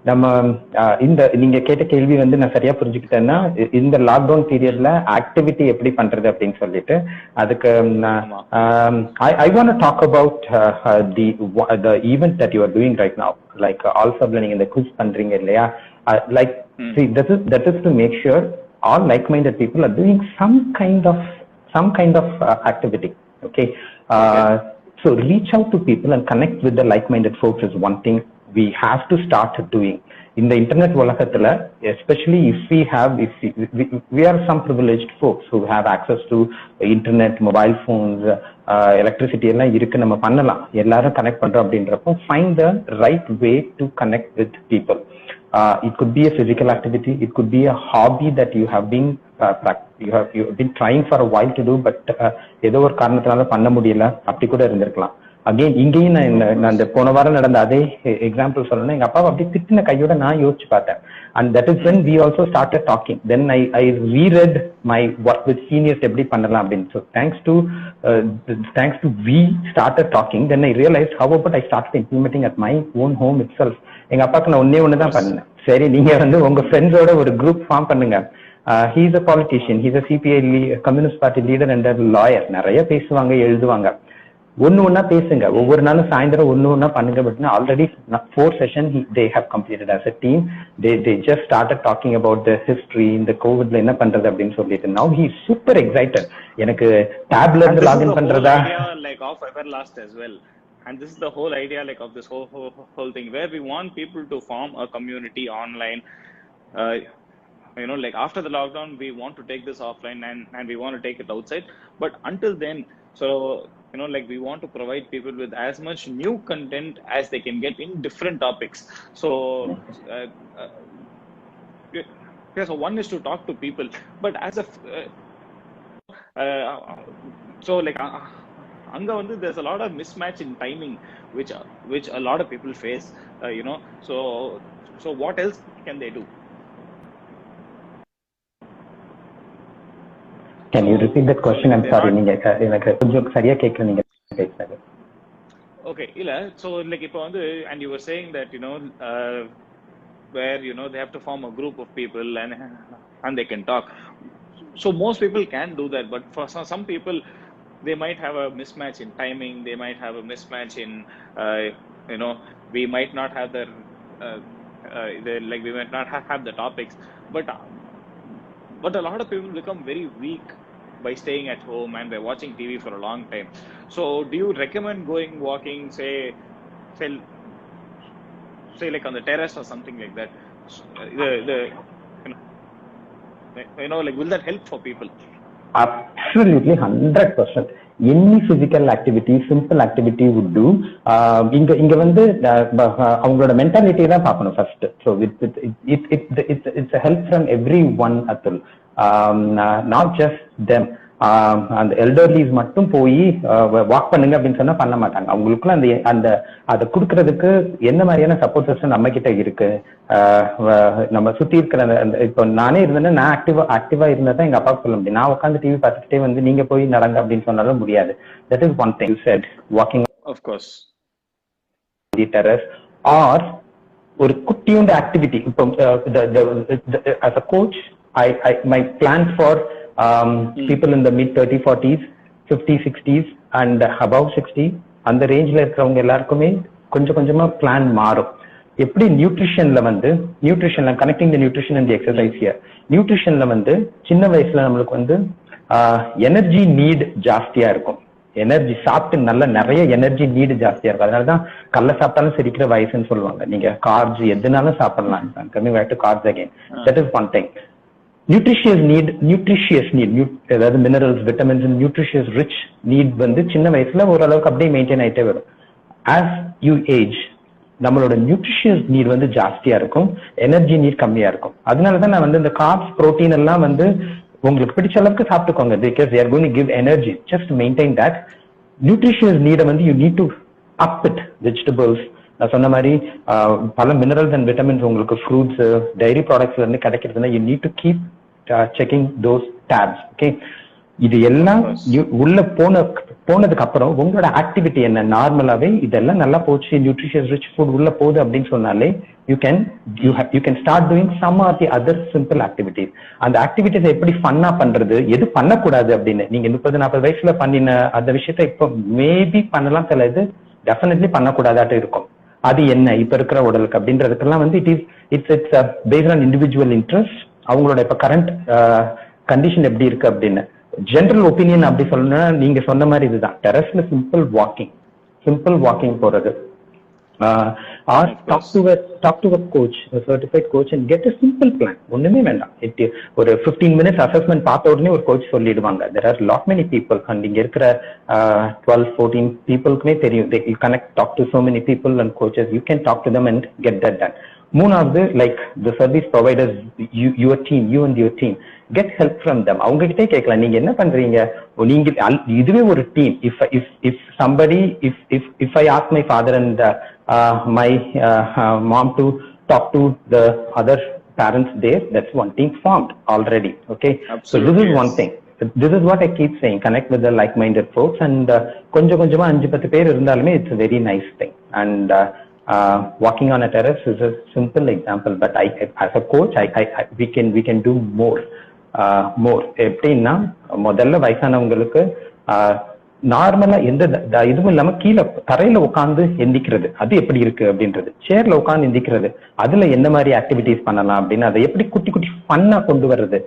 நம்ம இந்த நீங்க கேட்ட கேள்வி வந்து நான் சரியா புரிஞ்சுக்கிட்டேன்னா, இந்த லாக்டவுன் பீரியட்ல ஆக்டிவிட்டி எப்படி பண்றது அப்படின்னு சொல்லிட்டு அதுக்கு I want to talk about the event that you are doing right now, like also learning in the quiz பண்றீங்க இல்லையா, like see that is to make sure all like-minded people are doing some kind of activity. Okay, so reach out to people and connect with the like-minded folks is one thing we have to start doing in the internet உலகத்துல, especially if we are some privileged folks who have access to internet, mobile phones, electricity எல்லாம் இருக்கு, நம்ம பண்ணலாம், எல்லாரும் connect பண்றோம் அப்படின்றப்போ find the right way to connect with people. It could be a physical activity, it could be a hobby that you have been trying for a while to do, but ஏதோ ஒரு காரணத்தினால பண்ண முடியல, அப்படி கூட இருந்திருக்கலாம். அகைன் இங்கேயும் நான் இந்த போன வாரம் நடந்த அதே எக்ஸாம்பிள் சொல்லணும். எங்க அப்பாவை அப்படி திட்டின கையோட நான் யோசிச்சு பார்த்தேன். And that is when we also started talking, then I reread my work with seniors எப்படி பண்ணலாம் அப்படின்னு. So thanks to we started talking, then I realized how about I started implementing at my own home itself. எங்க அப்பாவுக்கு நான் ஒண்ணு தான் பண்ணேன், சரி நீங்க வந்து உங்க ஃப்ரெண்ட்ஸோட ஒரு குரூப் ஃபார்ம் பண்ணுங்க. He is a politician, he is a CPI communist party leader and lawyer, நிறைய பேசுவாங்க, எழுதுவாங்க. ஒன்னா பேசுங்க, ஒவ்வொரு நாளும் சாயந்தரம் ஒன்னா பண்ணுங்க. But already 4 sessions they have completed as a team. They just started talking about the history, இந்த கோவிட்ல என்ன பண்றது அப்படின்னு சொல்லிட்டு. Now he is super excited. எனக்கு டேப்ல இருந்து லாகின் பண்றதா, like of Everlast as well. And this is the whole idea like of this whole thing where we want people to form a community online. Like after the lockdown we want to take this offline and we want to take it outside, but until then, so like we want to provide people with as much new content as they can get in different topics. So so one is to talk to people, but as a so like anga vandu there's a lot of mismatch in timing which a lot of people face, so what else can they do? Can you repeat that question? I'm sorry, நீங்க எனக்கு கொஞ்சம் சரியா கேட்கல நீங்க பேசுறது. Okay, illa so like ipo vandu and you were saying that where they have to form a group of people and they can talk. So most people can do that, but for some people they might have a mismatch in timing, they might have a mismatch in we might not have the like we might not have the topics, but a lot of people become very weak by staying at home and by watching TV for a long time. So do you recommend going walking, say like on the terrace or something like that? Like will that help for people? Absolutely, 100%. Any physical activity, simple activity would do. இங்க வந்து அவங்களோட mentality தான் பார்க்கணும் first. So it's a help from everyone, Atul, not just them. அந்த எல்டர்லிஸ் மட்டும் போய் walk பண்ணுங்க அப்படின்னு சொன்னா பண்ண மாட்டாங்க. அவங்களுக்குள்ள அந்த அதை கொடுக்கறதுக்கு என்ன மாதிரியான சப்போர்ட் சிஸ்டம் நம்ம கிட்ட இருக்கு, நம்ம சுத்தி இருக்கிற இப்போ நானே இருந்தேன்னா நான் ஆக்டிவா இருந்தா தான் எங்க அப்பாவுக்கு சொல்ல முடியும். நான் உட்காந்து டிவி பார்த்துக்கிட்டே வந்து நீங்க போய் நடங்க அப்படின்னு சொன்னாலும் முடியாது. That is one thing said, walking of course the terrace or ஒரு குட்டியோட ஆக்டிவிட்டி. இப்போ as a coach my plan for people in the mid 30s 40s 50s 60s and above 60 அந்த ரேஞ்ச்ல இருக்கிறவங்க எல்லாருக்குமே கொஞ்சம் கொஞ்சமா பிளான் மாறும். எப்படி நியூட்ரிஷன்ல connecting the nutrition and the exercise here. நியூட்ரிஷன்ல சின்ன வயசுல நம்மளுக்கு எனர்ஜி நீட் ஜாஸ்தியா இருக்கும். எனர்ஜி சாப்பிட்டு நிறைய எனர்ஜி நீடு ஜாஸ்தியா இருக்கும். அதனாலதான் கல்ல சாப்பிட்டாலும் செரிக்கிற வயசுன்னு சொல்லுவாங்க. நீங்க கார்ப்ஸ் எதுனாலும் சாப்பிடலாம். Coming back to carbs again. That is one thing. Nutritious need அதாவது minerals, vitamins, nutritious rich need சின்ன வயசுல ஓரளவுக்கு அப்படியே மெயின்டைன் ஆயிட்டே வரும். ஆஸ் யூ ஏஜ் நம்மளோட நியூட்ரிஷியஸ் நீட் ஜாஸ்தியா இருக்கும், எனர்ஜி நீட் கம்மியா இருக்கும். அதனாலதான் நான் இந்த கார்ப்ஸ், புரோட்டீன் எல்லாம் உங்களுக்கு பிடிச்ச அளவுக்கு சாப்பிட்டுக்கோங்க, because they are going to give energy. Just maintain that. Nutritious need you need to up it. Vegetables, நான் சொன்ன மாதிரி பல மினரல்ஸ் அண்ட் விட்டமின்ஸ் உங்களுக்கு ஃப்ரூட்ஸ், டைரி ப்ராடக்ட்ஸ்ல இருந்து கிடைக்கிறதுனா you need to keep checking those tabs. Okay, இது எல்லாம் உள்ள போன போனதுக்கு அப்புறம் உங்களோட ஆக்டிவிட்டி என்ன, நார்மலாவே இதெல்லாம் நல்லா போச்சு, நியூட்ரிஷியஸ் ரிச் ஃபுட் உள்ள போகுது அப்படின்னு சொன்னாலே you can start doing some of the other simple activities. அந்த ஆக்டிவிட்டிஸ் எப்படி ஃபன்னா பண்றது, எது பண்ணக்கூடாது அப்படின்னு நீங்க 30-40 வயசுல பண்ணின அந்த விஷயத்த இப்போ மேபி பண்ணலாம், சில இது டெஃபினெட்லி பண்ணக்கூடாதாட்டு இருக்கும். அது என்ன இப்ப இருக்கிற உடலுக்கு அப்படின்றதுக்கெல்லாம் வந்து it's based on individual interest, அவங்களோட இப்ப கரண்ட் கண்டிஷன் எப்படி இருக்கு அப்படின்னு. ஜெனரல் ஒப்பீனியன் அப்படி சொல்லணும்னா நீங்க சொன்ன மாதிரி இதுதான், டெரஸ்ல சிம்பிள் வாக்கிங் போறது, or talk to a coach, a certified coach, and get a simple plan. ஒண்ணுமே வேண்டாம், ஒரு 15 minutes assessment பார்த்த உடனே ஒரு கோச் சொல்லிடுவாங்க. there are lot many people, and இங்க இருக்கிற 12-14 peopleக்குமே தெரியும், they connect, talk to so many people and coaches, you can talk to them and get that done. மூணாவது, like the service providers, you and your team, get help from them. அவங்க கிட்டே கேட்கலாம், நீங்க என்ன பண்றீங்க, நீங்க இதுவே ஒரு team. if somebody if I ask my father and my mom to talk to the other parents there, that's one team formed already. Okay. Absolutely. So this is one thing, this is what I keep saying, connect with the like-minded folks, and கொஞ்சம் கொஞ்சமா 5-10 பேர் இருந்தாலுமே it's a very nice thing. And walking on a terrace is a simple example, but as a coach we can do more. எப்படின்னா, முதல்ல வயசானவங்களுக்கு நார்மலா எந்த இதுவும் இல்லாம கீழே தரையில உட்காந்து எந்திக்கிறது, அது எப்படி இருக்கு அப்படின்றது, சேர்ல உட்காந்து எந்திக்கிறது, அதுல எந்த மாதிரி ஆக்டிவிட்டிஸ் பண்ணலாம் அப்படின்னு, அதை எப்படி குட்டி குட்டி ஃபன்னா கொண்டு வர்றது,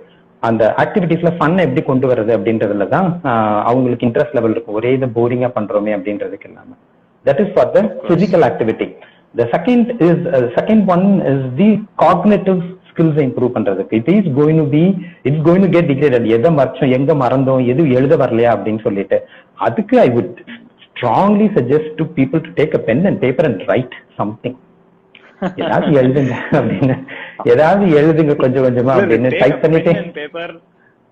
அந்த ஆக்டிவிட்டிஸ்ல ஃபன் எப்படி கொண்டு வர்றது அப்படின்றதுலதான் அவங்களுக்கு இன்ட்ரெஸ்ட் லெவல் இருக்கும். ஒரே இதை போரிங்கா பண்றோமே அப்படின்றதுக்கு இல்லாம, that is for the physical activity. The second one is the cognitive skills improve பண்றதுக்கு. it's going to get degraded. எதை மறைச்சோம், எங்க மறந்தோம், எது எழுத வரலையா அப்படின்னு சொல்லிட்டு, அதுக்கு I would strongly suggest to people to take a pen and paper and write something. ஏதாவது எழுதுங்க அப்படின்னு, ஏதாவது எழுதுங்க கொஞ்சம் கொஞ்சமா அப்படின்னு டைப் பண்ணிட்டு பேப்பர்.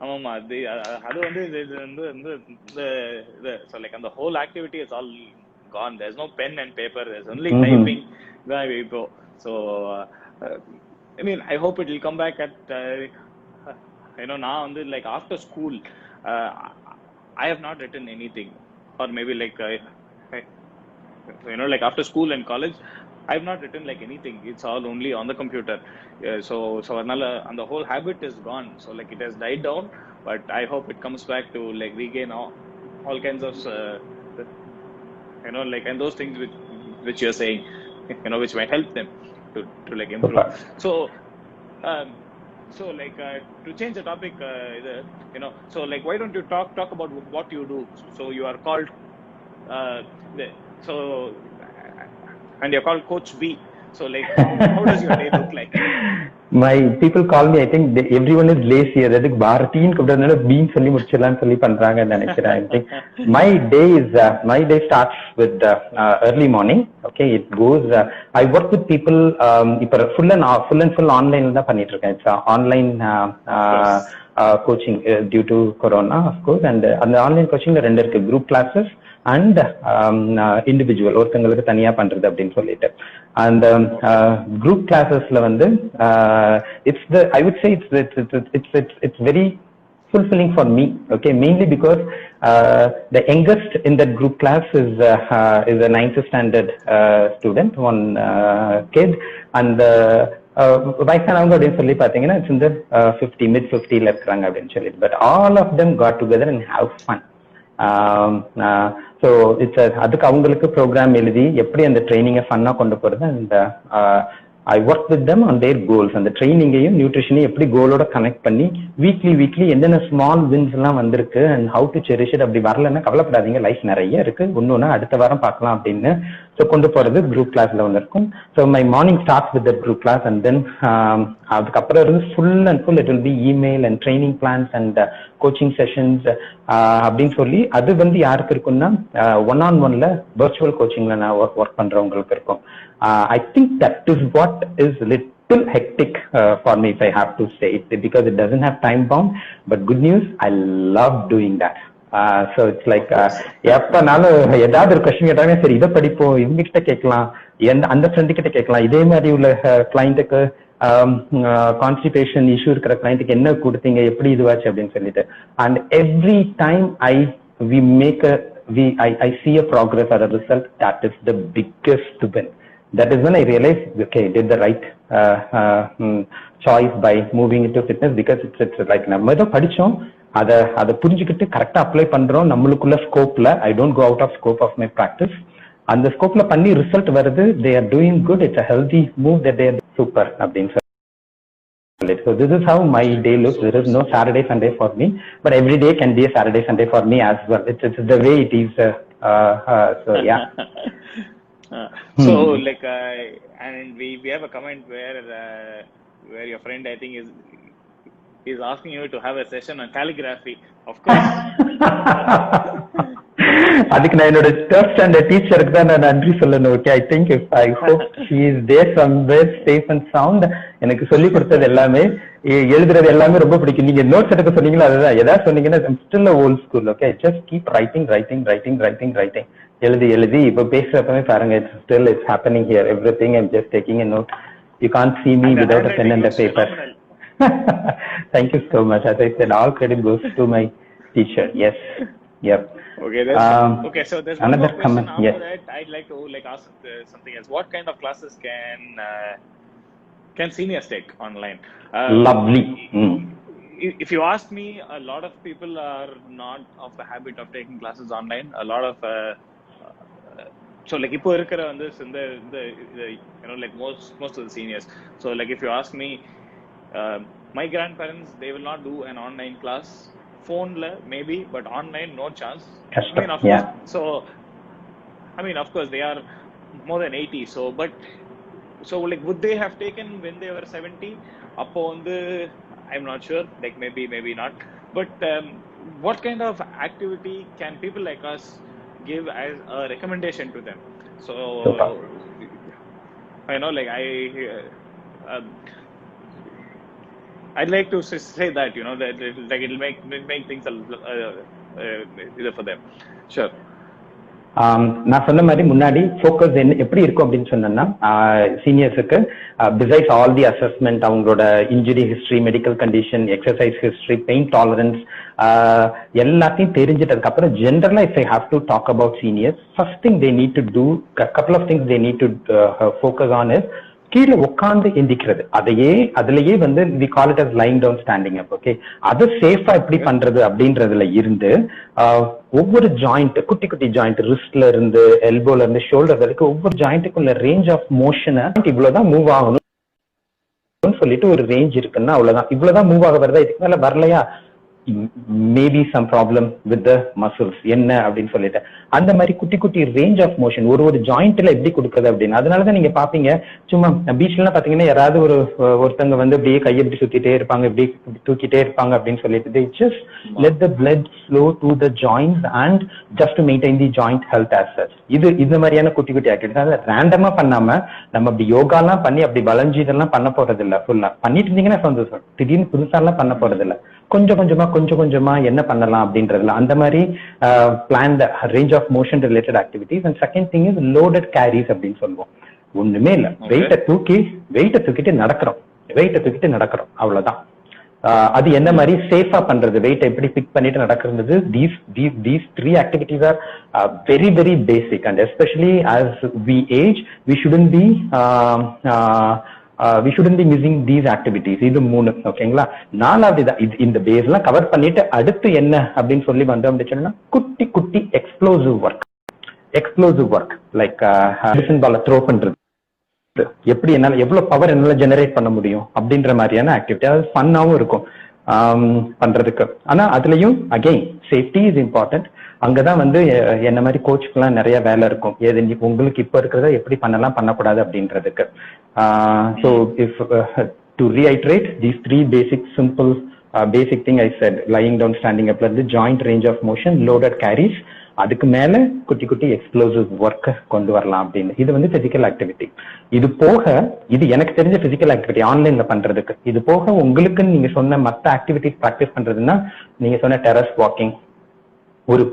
ஆமாமா, அது வந்து இது வந்து so like the whole activity is all gone. There's no pen and paper, there's only typing. So I mean, I hope it will come back at now on the, like after school, I have not written anything, or maybe like like after school and college I have not written like anything. It's all only on the computer. So and the whole habit is gone. So like it has died down, but I hope it comes back to like regain all kinds of like, and those things which you're saying, which might help them to like improve. So like to change the topic, so like why don't you talk about what you do? So you are called and you're called Coach B. So like how does your day look like? My people call me, I think everyone is lazy. அதுக்கு பாரதியின் கூப்பிடுறதுனால been சொல்லி முடிச்சிடலாம்னு சொல்லி பண்றாங்கன்னு நினைக்கிறேன். I think my day starts with early morning. Okay, it goes I work with people இப்ப full and full online தான் பண்ணிட்டு இருக்கேன். It's online coaching due to corona, of course, and அந்த ஆன்லைன் கோச்சிங்ல ரெண்டு இருக்கு, group classes and individual, ஒருத்தங்களுக்கு தனியா பண்றது அப்படின்னு சொல்லிட்டு. அந்த group classesல வந்து I would say it's very fulfilling for me. Okay, mainly because the youngest in that group class is a 9th standard student, one kid, and வயசானவங்க அப்படின்னு சொல்லி பாத்தீங்கன்னா it's in the mid 50 இருக்கிறாங்க அப்படின்னு சொல்லி, but all of them got together and have fun. So அதுக்கு அவங்களுக்கு program எழுதி எப்படி அந்த ட்ரைனிங்கை ஃபன்னா கொண்டு போறது, and I work with them on their goals. அந்த ட்ரைனிங்கையும் நியூட்ரிஷனையும் எப்படி கோலோட கனெக்ட் பண்ணி வீக்லி என்னென்ன ஸ்மால் வின்ஸ் எல்லாம் வந்திருக்கு and how to cherish it. அப்படி வரலன்னா கவலைப்படாதீங்க, லைஃப் நிறைய இருக்கு, ஒன்னொன்னு அடுத்த வாரம் பார்க்கலாம் அப்படின்னு ஸோ கொண்டு போறது குரூப் கிளாஸ்ல வந்திருக்கும். So my morning starts with that group கிளாஸ், அண்ட் தென் அதுக்கப்புறம் இருந்து full it will be email and training plans and coaching sessions அப்படின்னு சொல்லி அது வந்து யாருக்கு இருக்குன்னா 1-on-1ல virtual கோச்சிங்ல நான் ஒர்க் பண்றவங்களுக்கு இருக்கும். I think that is what is little hectic for me, if I have to say it, because it doesn't have time bound. But good news, I love doing that. So it's like எப்பனாலும் ஏதாவது ஒரு question கேட்டாங்க, சரி இதை படிப்போம், இவங்க கிட்ட கேட்கலாம், அந்த ஃப்ரெண்டு கிட்ட கேட்கலாம், இதே மாதிரி உள்ள கிளைண்ட்டுக்கு கான்ஸ்டிபேஷன் இஷ்யூ இருக்கிற கிளைண்ட்டுக்கு என்ன கொடுத்தீங்க, எப்படி இதுவாச்சு அப்படின்னு சொல்லிட்டு. And every time we make a I see a progress or a result, that is the biggest win. That is when I realized, okay, I did the right choice by moving into fitness, because it's like நம்ம ஏதோ படிச்சோம், அதை புரிஞ்சுக்கிட்டு கரெக்டா apply பண்றோம் நம்மளுக்குள்ள ஸ்கோப்ல. I don't go out of scope of my practice. அந்த ஸ்கோப்ல பண்ணி ரிசல்ட் வருது, they are doing good, it's a healthy move that they are super அப்படின்னு. So this is how my day looks. There is no Saturday Sunday for me, but every day can be a Saturday Sunday for me as well. It's the way it is. So yeah. So like and we have a comment where your friend, I think, is asking you to have a session on calligraphy. Of course. அதுக்கு நான் என்னோட third standard டீச்சருக்கு தான் நான் நன்றி சொல்லணும். Okay, I hope she is there somewhere safe and sound. எனக்கு சொல்லி கொடுத்தது எல்லாமே, எழுதுறது எல்லாமே ரொம்ப பிடிக்கும். நீங்க நோட்ஸ் எடுக்க சொன்னீங்களா, அதுதான் ஏதாவது சொன்னீங்கன்னா still old school. Okay, just keep writing. எழுதி இப்ப பேசுறப்பவே பாருங்க, still it's happening here. Everything I am just taking a note. You can't see me without a pen and a paper. Thank you so much. As I said, all credit goes to my teacher. Yes. Yep. Okay, okay, so there's another one more question. After yes. that, I'd like to ask something else. What kind of classes can seniors take online? Lovely. If you ask me, a lot of people are not of the habit of taking classes online. A lot of so like இப்போ இருக்கிற வந்து like most of the seniors. So like if you ask me, my grandparents, they will not do an online class. Phone maybe, but online no chance. I mean, of course. So I mean, of course they are more than 80. So like would they have taken when they were 70? Appo vandu I'm not sure. Like maybe not. But what kind of activity can people like us give as a recommendation to them? So I know, like I'd like to say that, that it'll make things easier for them. Sure. நான் சொன்ன மாதிரி முன்னாடி focus எப்படி இருக்கும் அப்படின்னு சொன்னா, சீனியர்ஸுக்கு besides all the assessment, அவங்களோட injury history, medical condition, exercise history, pain tolerance எல்லாத்தையும் தெரிஞ்சிட்டதுக்கு அப்புறம் ஜென்ரலா if I have to talk about seniors, first thing they need to do, couple of things they need to focus on is கீழே உட்காந்து எந்திக்கிறது. அதுலயே வந்து we call it as lying down, standing up. Okay, அது சேஃபா எப்படி பண்றது அப்படின்றதுல இருந்து ஒவ்வொரு ஜாயிண்ட், குட்டி குட்டி ஜாயிண்ட், ரிஸ்ட்ல இருந்து எல்போல இருந்து ஷோல்டர் வரைக்கும் ஒவ்வொரு ஜாயிண்ட்டுக்குள்ள ரேஞ்ச் ஆஃப் மோஷனை இவ்வளவுதான் மூவ் ஆகணும் சொல்லிட்டு ஒரு ரேஞ்ச் இருக்குன்னா அவ்வளவுதான், இவ்வளவுதான் மூவ் ஆக வருதா, இதுக்கு மேல வரலையா, maybe some problem with the muscles என்ன அப்படின்னு சொல்லிட்டு அந்த மாதிரி குட்டி குட்டி ரேஞ்ச் ஆஃப் மோஷன் ஒரு ஜாயிண்ட்ல எப்படி கொடுக்குறது அப்படின்னு. அதனாலதான் நீங்க பாப்பீங்க, சும்மா பீச்லாம் பாத்தீங்கன்னா யாராவது ஒருத்தங்க வந்து அப்படியே கையை எப்படி சுத்திட்டே இருப்பாங்க, இப்படி தூக்கிட்டே இருப்பாங்க அப்படின்னு சொல்லிட்டு they just let the blood flow to the joints and just to maintain the joint health as such. இந்த மாதிரியான குட்டி குட்டி ஆக்டிவிட்டி ரேண்டமா பண்ணாம நம்ம அப்படி யோகாலாம் பண்ணி அப்படி வளைஞ்சு இதெல்லாம் பண்ண போறது இல்ல. ஃபுல்லா பண்ணிட்டு இருந்தீங்கன்னா சந்தோஷம், திடீர்னு புதுசாலாம் பண்ண போறது இல்ல. கொஞ்சம் கொஞ்சமா என்ன பண்ணலாம் அப்படின்றதுல அந்த மாதிரி plan the range of motion related activities. And second thing is loaded carries அப்படின்னு சொல்லுவோம். ஒண்ணுமே இல்ல, வெயிட்டை தூக்கிட்டு நடக்கிறோம் அவ்வளவுதான். அது என்ன மாதிரி சேஃபா பண்றது, வெயிட் எப்படி பிக் பண்ணிட்டு நடக்கிறது, these three activities are very very basic, and especially as we age we shouldn't be missing these activities. இது 3. ஓகேங்களா, 4வது இந்த பேஸ்லாம் கவர் பண்ணிட்டு அடுத்து என்ன அப்படின்னு சொல்லி வந்தோம் அப்படின்னு சொன்னா குட்டி குட்டி எக்ஸ்ப்ளோசிவ் ஒர்க் லைக் மெடிசன் பால த்ரோ பண்றது, எப்படி என்னால எவ்வளவு பவர் என்னால ஜெனரேட் பண்ண முடியும் அப்படின்ற மாதிரியான ஆக்டிவிட்டி. அது ஃபன்னாவும் இருக்கும் பண்றதுக்கு. ஆனா அதுலயும் அகெயின் சேஃப்டி இஸ் இம்பார்ட்டன்ட். அங்கதான் வந்து என்ன மாதிரி கோச்சுக்கெல்லாம் நிறைய வேலை இருக்கும், உங்களுக்கு இப்ப இருக்கிறத எப்படி பண்ணக்கூடாது அப்படின்றதுக்கு. So if to reiterate these 3 basic simple basic thing I said, lying down, standing up, the joint range of motion, loaded carries, அதுக்கு மேல குட்டி குட்டி எக்ஸ்ப்ளோசிவ் ஒர்க் கொண்டு வரலாம் அப்படின்னு. இது வந்து பிசிக்கல் ஆக்டிவிட்டி. இது போக இது எனக்கு தெரிஞ்ச பிசிக்கல் ஆக்டிவிட்டி ஆன்லைன்ல பண்றதுக்கு. இது போக உங்களுக்கு நீங்க சொன்ன மற்ற ஆக்டிவிட்டிஸ் பிராக்டிஸ் பண்றதுன்னா நீங்க சொன்ன டெரஸ் வாக்கிங், ஒரு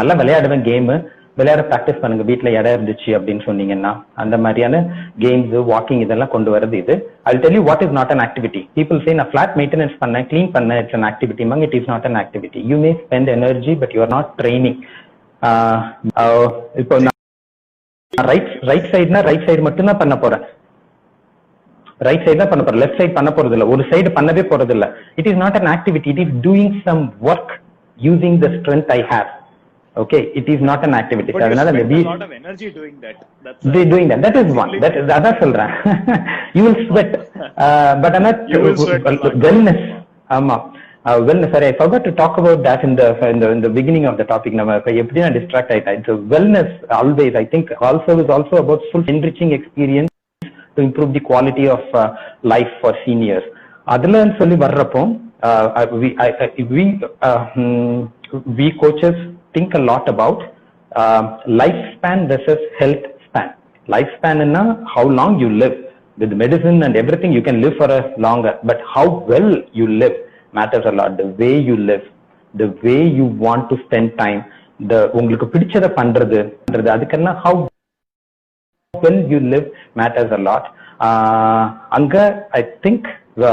நல்லா விளையாடுவேன் கேமு, விளையாட பிராக்டிஸ் பண்ணுங்க வீட்டுல இடம் இருந்துச்சு அப்படின்னு சொன்னீங்கன்னா அந்த மாதிரியான கேம்ஸ், வாக்கிங் இதெல்லாம் கொண்டு வரது இது. I'll tell you what is not an activity. People say நான் flat maintenance பண்ணேன், clean பண்ணேன், it's an activity. It is not an activity. You may spend energy but you are not training. இப்போ right side மட்டும் தான் பண்ண போறேன். Right side தான் பண்ண போறேன், லெஃப்ட் சைடு பண்ண போறது இல்ல. ஒரு சைடு பண்ணவே போறது இல்ல. It is not an activity, it is doing some work using the strength I have. Okay, it is not an activity. But அதனால you spend a lot of energy doing that. They doing that. That is one. That is அதான் சொல்றேன். You will sweat, but not wellness. ஆமா, wellness. Sorry, I forgot to talk about that in the beginning of the topic. நம்ம எப்படி நான் distract ஆயிட்டேன். So wellness always, I think, also is also about full enriching experience to improve the quality of life for seniors. அதுல சொல்லி வர்றப்போ we coaches think a lot about lifespan versus health span. Lifespan is how long you live. With medicine and everything, you can live for a longer, but how well you live matters a lot. The way you live, the way you want to spend time, உங்களுக்கு பிடிச்சத பண்றது, அதுக்கெல்லாம் how well you live matters a lot. Anga, I think the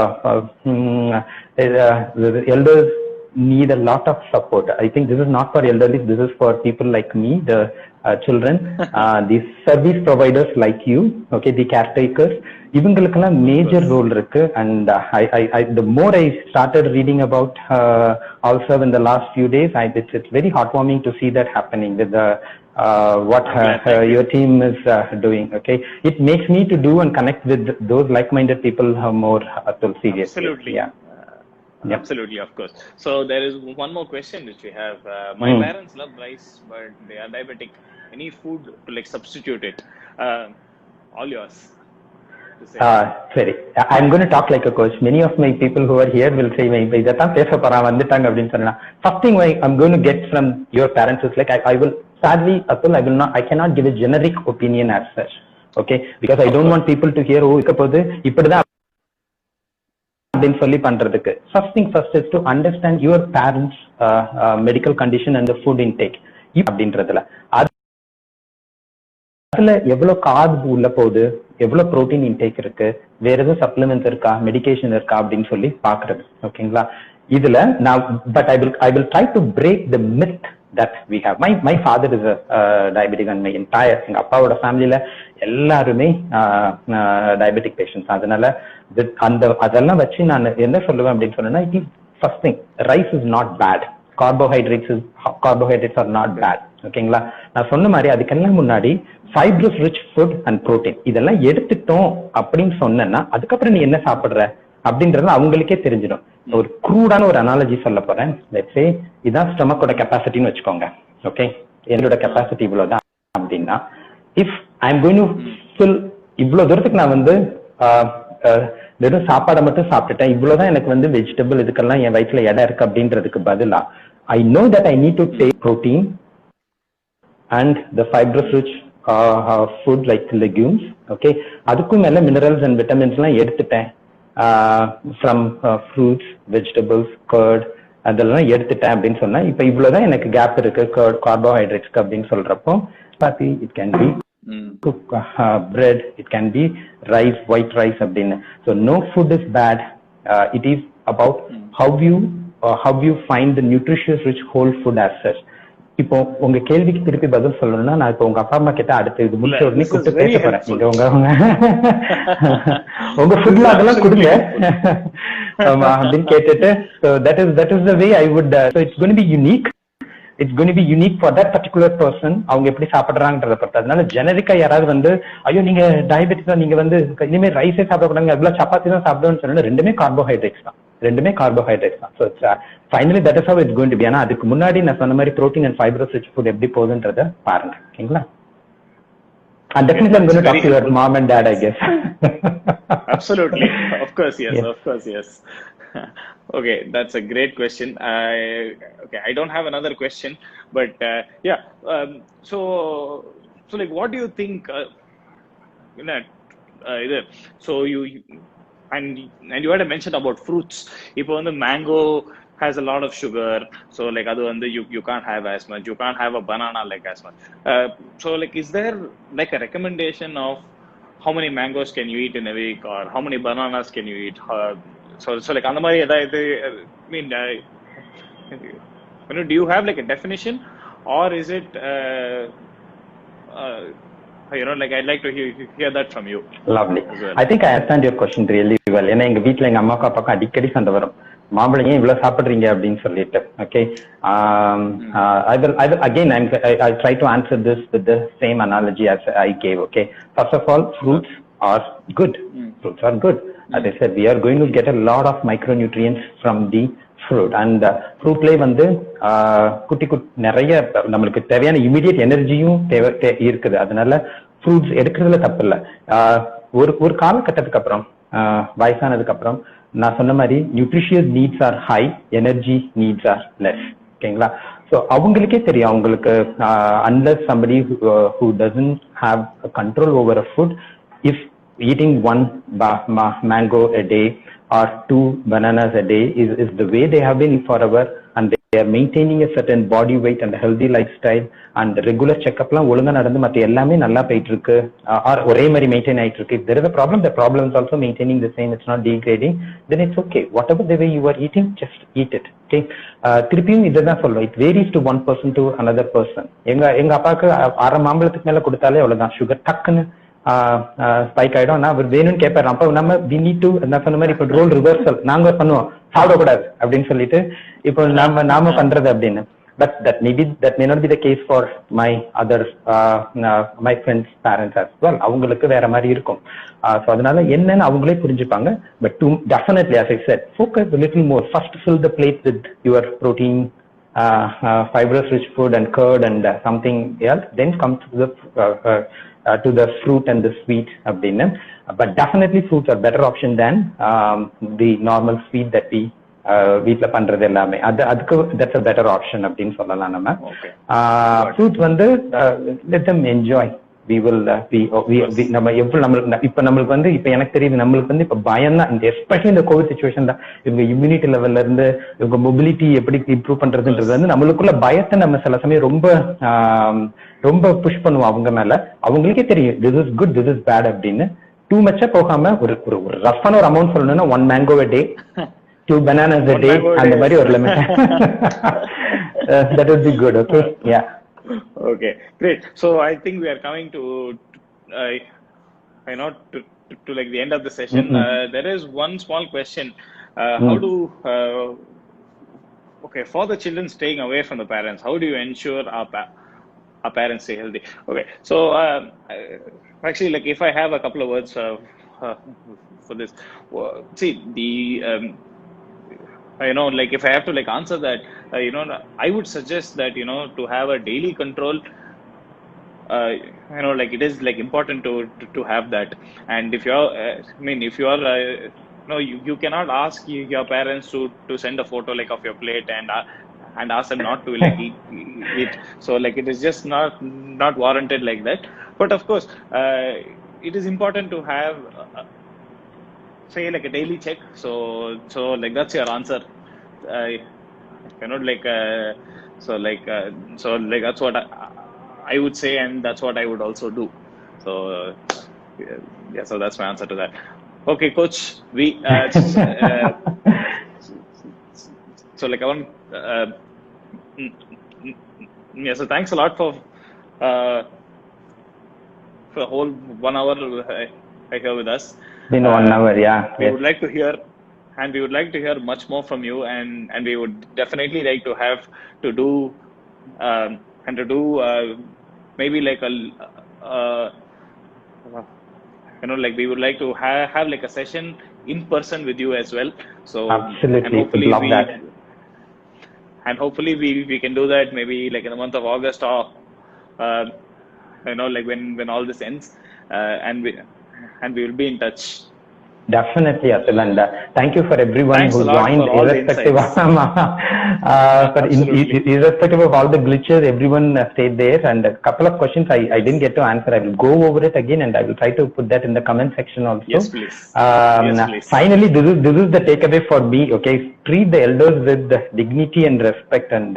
elders need a lot of support. I think this is not for elderly, this is for people like me, the children, the service providers like you, okay, the caretakers. இவங்களுக்கெல்லாம் major role இருக்கு. And the more I started reading about also in the last few days, it's very heartwarming to see that happening with what your team is doing. Okay, it makes me to do and connect with those like-minded people more seriously. Absolutely. Yeah. Yep. Absolutely, of course. So there is one more question which we have. My parents love rice, but they are diabetic. Any food to like substitute it? All yours. Sorry, I'm going to talk like a coach. Many of my people who are here will say, "Idathaan pesa pora vanditaanga" appdin sonna. First thing I'm going to get from your parents is like, I will sadly, Atul, I cannot give a generic opinion as such. Okay, because I don't want people to hear, oh, ikapodhu ippadha அப்படின்னு சொல்லி பண்றதுக்கு. First thing first is to understand your parents medical condition and the food intake அப்படின்றதுல அதுல எவ்வளவு கார்பு உள்ள போகுது, எவ்வளவு protein intake இருக்கு, வேற எதுவும் சப்ளிமெண்ட்ஸ் இருக்கா, மெடிகேஷன் இருக்கா அப்படின்னு சொல்லி பாக்குறது. ஓகேங்களா? இதுல நான் I will try to break the myth that we have. My father is a diabetic and my entire எங்க அப்பாவோட ஃபேமிலியில எல்லாருமே டயபெட்டிக் பேஷண்ட்ஸ். அதனால அதெல்லாம் வச்சு நான் என்ன சொல்லுவேன் அப்படின்னு சொன்னா, first thing, rice is not bad, carbohydrates are not bad. ஓகேங்களா? நான் சொன்ன மாதிரி அதுக்கெல்லாம் முன்னாடி fibrous rich food and protein இதெல்லாம் எடுத்துட்டோம் அப்படின்னு சொன்னா, அதுக்கப்புறம் நீ என்ன சாப்பிடுற அப்படின்றது அவங்களுக்கே தெரிஞ்சிடும். ஒரு க்ரூடான ஒரு அனாலஜி சொல்ல போறேன். லெட்ஸ் சே இதான் ஸ்டொமக்கோட கெப்பாசிட்டின்னு வச்சுக்கோங்க. ஓகே, என்னோட கெப்பாசிட்டி இவ்வளவுதான் அப்படின்னா, if I am going to fill, இவ்வளவு தூரத்துக்கு நான் வந்து வெறும் சாப்பாடை மட்டும் சாப்பிட்டுட்டேன், இவ்வளவுதான் எனக்கு வந்து வெஜிடபிள் இதுக்கெல்லாம் என் வயிற்றுல இடம் இருக்கு அப்படின்றதுக்கு பதிலா, I know that I need to take protein and the fibrous rich food like legumes. Okay, அதுக்கும் மேல மினரல்ஸ் அண்ட் விட்டமின்ஸ் எல்லாம் எடுத்துட்டேன் ஃப்ரம் ஃப்ரூட்ஸ், வெஜிடபிள்ஸ், கர்ட் அதெல்லாம் எடுத்துட்டேன் அப்படின்னு சொன்னா, இப்ப இவ்வளவுதான் எனக்கு கேப் இருக்கு கர்ட் கார்போஹைட்ரேட்ஸ்க்கு அப்படின்னு சொல்றப்போ, பாத்தி it can be bread, it can be rice, white rice abdina. So no food is bad. It is about how you find the nutritious rich whole food as such. இப்போ உங்க கேள்விக்கு திருப்பி பதில் சொல்லணும்னா, நான் இப்போ உங்க அப்பா அம்மா கிட்ட அடுத்து இது முடிச்ச உடனே கூப்பிட்டு பேச போறேன். நீங்க உங்க ஃபுட்ல அதெல்லாம் கொடுங்க அப்படின்னு கேட்டுட்டு, so that is the way I would so it's going to be unique. It's going to be unique for that particular person. அவங்க எப்படி சாப்பிடுறாங்கன்றத பொறுத்து. அதனால ஜெனரிக்கா யாராவது வந்து, ஐயோ நீங்க டயபெட்டிஸ் தான், நீங்க வந்து இனிமே ரைஸே சாப்பிடக்கூடாது, அதெல்லாம் சப்பாத்தி தான் சாப்பிடுன்னு சொன்னா, ரெண்டுமே கார்போஹைட்ரேட்ஸ் தான். So it's finally that is how it's going to be. ஆனா அதுக்கு முன்னாடி நான் சொன்ன மாதிரி protein and fibrous rich food எப்படி போகுதுன்றத பாருங்க. ஓகேங்களா? And definitely I'm going to talk to your mom and dad, I guess. Absolutely. Of course, yes. Of course, yes. Okay, that's a great question. Okay, I don't have another question, but yeah. So like, what do you think? So you you had mentioned about fruits. If on the mango has a lot of sugar, so like other one you can't have as much. You can't have a banana like as much. So like, is there like a recommendation of how many mangoes can you eat in a week, or how many bananas can you eat? So like, I mean, do you have like a definition, or is it like I'd like to hear that from you. Lovely. Well. I think I understand your question really well. ஏன்னா எங்க வீட்டுல எங்க அம்மாக்கும் அப்பாக்கும் அடிக்கடி சண்டை வரும், மாம்பழம் ஏன் இவ்வளவு சாப்பிடுறீங்க அப்படின்னு சொல்லிட்டு. Okay, I will again I try to answer this with the same analogy as I gave. Okay, first of all, fruits are good. Fruits are good. As I said, we are going to get a lot of micronutrients from the fruit, and ஃப்ரூட்லேயே வந்து குட்டி நிறைய நம்மளுக்கு தேவையான immediate எனர்ஜியும் இருக்குது. அதனால fruits எடுக்கிறதுல தப்பு இல்லை. ஒரு காலகட்டத்துக்கு அப்புறம், வயசானதுக்கு அப்புறம் நான் சொன்ன மாதிரி nutritious needs R high, energy needs R less. ஓகேங்களா? ஸோ அவங்களுக்கே தெரியும், அவங்களுக்கு unless somebody who doesn't have a control over a food, if eating one mango a day or 2 bananas a day is the way they have been forever, and they are maintaining a certain body weight and a healthy lifestyle, and regular checkup-லாம் ஒழுங்கா நடந்து மற்ற எல்லாமே நல்லா போயிட்டு இருக்கு, or ஒரே மாதிரி maintain ஆயிட்டு இருக்கு. If there is a problem, the problem is also maintaining the same, it's not degrading, then it's okay. Whatever the way you are eating, just eat it. Okay, திருப்பியும் இதுதான் சொல்றோம், it varies to one person to another person. எங்க அப்பாவுக்கு 6 மாம்பழத்துக்கு மேல கொடுத்தாலே அவ்வளவுதான், sugar டக்குன்னு spike ஆயிடும். நான் அவர் வேணும்னு கேட்பாரு. அப்ப நம்ம we need to, நான் சொன்ன மாதிரி இப்போ ரோல் ரிவர்சல் நாங்க பண்ணுவோம், சாப்பிடக்கூடாது அப்படின்னு சொல்லிட்டு இப்போ நாம பண்றது அப்படின்னு. But that may not be the case for my other my friends' parents as well. அவங்களுக்கு வேற மாதிரி இருக்கும். So அதனால என்னன்னு அவங்களே புரிஞ்சுப்பாங்க. But definitely, as I said, focus a little more. First, fill the plate with your protein, fibrous rich food and curd and something else. Then come to the fruit and the sweet அப்படின்னு. But definitely fruits are better option than the normal sweet that we வீட்ல பண்றது எல்லாமே. அதுக்கு that's a better option அப்படின்னு சொல்லலாம் நம்ம. Fruits வந்து let them enjoy. We will நம்ம எவ்வளவு இப்ப நம்மளுக்கு வந்து இப்ப எனக்கு தெரியுது, நம்மளுக்கு வந்து இப்ப பயம் தான், எஸ்பெஷலி இந்த கோவிட் சிச்சுவேஷன் தான். இவங்க இம்யூனிட்டி லெவல்ல இருந்து இவங்க மொபிலிட்டி எப்படி இம்ப்ரூவ் பண்றதுன்றது வந்து நம்மளுக்குள்ள பயத்தை நம்ம சில சமயம் ரொம்ப புஷ் பண்ணுவோம் அவங்க மேல. அவங்களுக்கே தெரியும் this is good, this is bad அப்படின்னு. டூ மச்சா போகாம ஒரு ரஃபான ஒரு அமௌண்ட் சொல்லணும்னா 1 mango a day, 2 bananas a day, அந்த மாதிரி ஒரு limit. That would be good. Okay, yeah. Okay, great. So I think we are coming to like the end of the session. There is one small question. How do for the children staying away from the parents, how do you ensure our parents stay healthy? Okay, so actually, like if I have a couple of words for this, see the like if I have to like answer that, I would suggest that to have a daily control, like it is like important to have that. And if you're if you are you cannot ask your parents to send a photo like of your plate and ask them not to like eat. So like it is just not warranted like that. But of course it is important to have say like a daily check. So like that's your answer. So that's what I would say, and that's what I would also do. So so that's my answer to that. Okay, coach, so like I want so thanks a lot for a whole 1 hour here with us. Been 1 hour, yeah. We would like to hear, and we would like to hear much more from you, and we would definitely like to have to do maybe like a like we would like to have like a session in person with you as well. So absolutely, and hopefully love that. And hopefully we can do that maybe like in the month of August, or like when all this ends, and we will be in touch. Definitely, Atul, and thank you for everyone Thanks who joined, irrespective of all the glitches. Everyone stayed there, and a couple of questions I didn't get to answer. I will go over it again, and I will try to put that in the comment section also. Yes, please. Yes, please. Finally, this is the takeaway for me. Okay, treat the elders with dignity and respect, and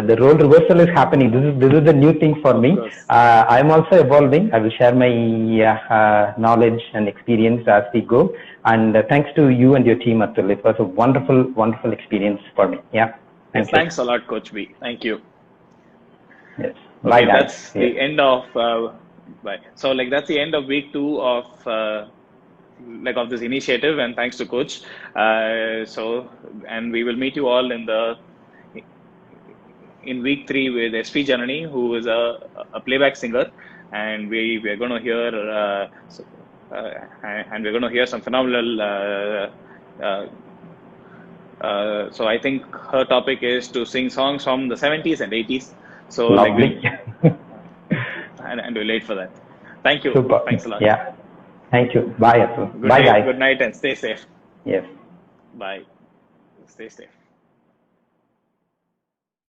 the role reversal is happening. This is the new thing for me. I am also evolving. I will share my knowledge and experience as we go. And thanks to you and your team, Atul. It was a wonderful experience for me. Yeah. Thanks a lot, Coach B. Thank you. Yes. Bye, Okay, guys. that's the Yes. end of bye. So like that's the end of week 2 of of this initiative, and thanks to Coach. So and we will meet you all in week 3 with SP Janani, who is a playback singer, and we're going to hear and we're going to hear some phenomenal. Uh, so I think her topic is to sing songs from the 70s and 80s. So Lovely. and we'll wait for that. Thank you. Super. Thanks a lot. Yeah. Thank you. Bye, Atul. Good Bye, night. guys. Good night, and stay safe. Yes. Bye. Stay safe.